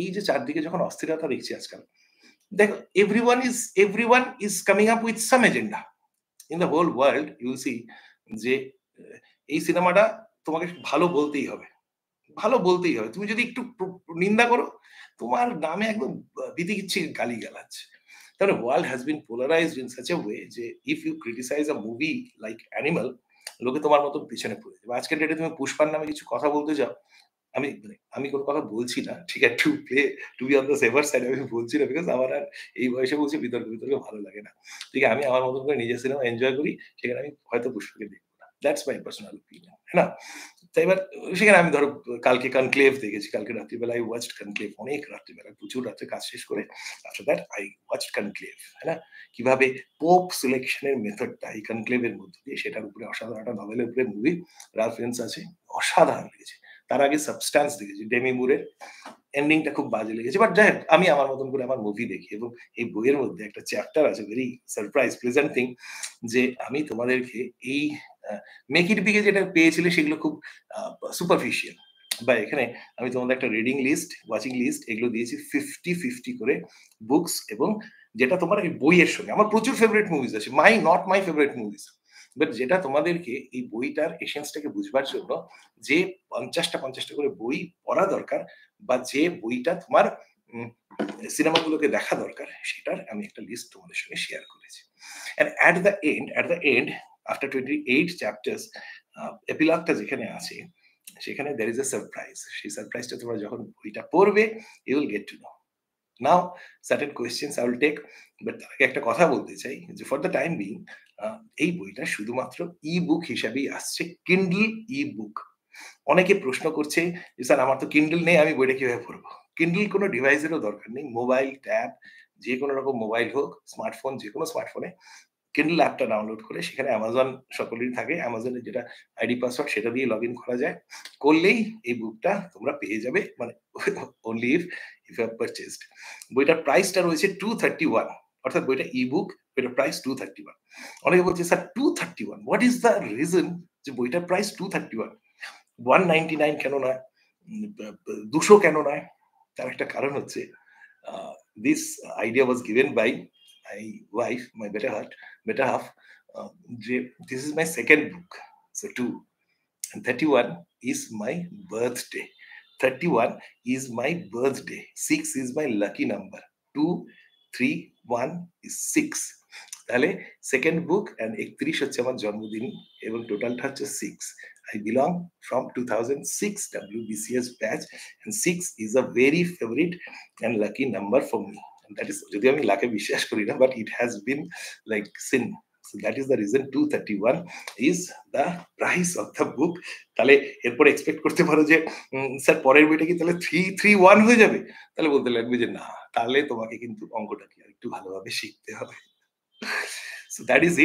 এই যে চারদিকে যখন অস্থিরতা দেখছি আজকাল, দেখো everyone is coming up with some agenda. In the whole world you will see যে এই সিনেমাটা তোমাকে ভালো বলতেই হবে। ভালো বলতেই হবে। তুমি যদি একটু নিন্দা করো, তোমার নামে একদম বিতিকিচ্ছির গালিগালাজ। তাহলে world has been polarised in such a way যে if you criticise a movie like Animal, লোকে তোমার মতো পিছনে পড়ে যাবে। আজকের ডেটে তুমি পুষ্পার নামে কিছু কথা বলতে যাও, আমি কোন কথা বলছি না। ঠিক আছে? To be on the safer side আমি বলছি না বিকজ আমার আর এই বয়সে বলছি বিতর্ক ভালো লাগে না। ঠিক আছে? আমি আমার মতন করে নিজের সিনেমা এনজয় করি। সেখানে আমি হয়তো পুষ্পাকে দেখব না। That's my personal opinion. তাই না? তো এবার সেখানে আমি ধরো কালকে 'কনক্লেভ' দেখেছি। কালকে রাত্রিবেলা I watched 'কনক্লেভ' অনেক রাত্রিবেলা প্রচুর রাত্রে কাজ শেষ করে after that I watched 'conclave' তাই না? কিভাবে পোপ সিলেকশন এর মেথডটা এই 'কনক্লেভ' এর মধ্য দিয়ে সেটার উপরে অসাধারণ একটা নভেলের উপরে মুভি রালফ ফিনেন্স আছে। অসাধারণ লেগেছে। তার আগে 'সাবস্ট্যান্স' দেখেছি। ডেমি মুরের এন্ডিংটা খুব বাজে লেগেছে। বাট যাই হোক আমি আমার মতন করে আমার মুভি দেখি এবং এই বইয়ের মধ্যে একটা চ্যাপ্টার আছে ভেরি সারপ্রাইজ প্লেজেন্ট থিং যে আমি তোমাদেরকে এই মেক ইট বিগে যেটা পেয়েছিলে সেগুলো খুব সুপারফিশিয়াল। বা এখানে আমি তোমাদের একটা রিডিং লিস্ট, ওয়াচিং লিস্ট এগুলো দিয়েছি 50-50 করে বুকস এবং যেটা তোমার এই বইয়ের সঙ্গে আমার প্রচুর ফেভারিট মুভিজ আছে। Not my favourite movies. But যেটা তোমাদেরকে এই বইটার এসেন্সটাকে বুঝবার জন্য যে ৫০টা করে বই পড়া দরকার বা যে বইটা তোমার সিনেমাগুলোকে দেখা দরকার সেটার আমি একটা লিস্ট তোমাদের সঙ্গে শেয়ার করেছি। And at the end, after 28 chapters, epilogue-টা যেখানে আছে, সেখানে there is a surprise. সেই সারপ্রাইজটা তোমরা যখন বইটা পড়বে, you will get to know. Now, certain questions I will take, but তার আগে একটা কথা বলতে চাই যে for the time being, এই বইটা শুধুমাত্র ই-বুক হিসাবেই আসছে, Kindle ই-বুক। অনেকে প্রশ্ন করছে যে, "স্যার আমার তো Kindle নেই, আমি বইটা কিভাবে পড়বো?" Kindle কোনো ডিভাইসেরও দরকার নেই। মোবাইল, ট্যাব যেকোনো রকম মোবাইল হোক, স্মার্টফোন যেকোনো স্মার্টফোনে Kindle অ্যাপটা ডাউনলোড করে সেখানে Amazon সকলেরই থাকে। Amazon এর যেটা আইডি পাসওয়ার্ড সেটা দিয়ে লগইন করা যায়। করলেই এই বুকটা তোমরা পেয়ে যাবে মানে only if you have purchased. বইটার প্রাইসটা রয়েছে 231 অর্থাৎ বইটা ই-বুক, বইটার প্রাইস 231 অনেকে বলছে, "sir 231 what is the reason যে বইটার প্রাইস 231 199 কেন নয়? 200 কেন নয়?" তার একটা কারণ হচ্ছে this idea was given by my wife, my better half. যে this is my second book. So 2 and 31 is my birthday. 31 is my birthday. 6 is my lucky number. 2, 3, 1 is 6. তাহলে সেকেন্ড বুক এন্ড 31 হচ্ছে আমার জন্মদিন এবং টোটালটা হচ্ছে 6. I belong from 2006 WBCS batch and 6 is a very favorite and lucky number for me. And that is যদি আমি লাকে বিশ্বাস করি না, but it has been like sin. So that is the reason 231 is the price of the book. তাহলে এরপর expect করতে পারো যে স্যার পরের বইটা কি তাহলে 331 হয়ে যাবে? তাহলে বলতে লাগবে যে না, তাহলে তোমাকে কিন্তু অঙ্কটা কি আরেকটু ভালোভাবে শিখতে হবে। So that is it.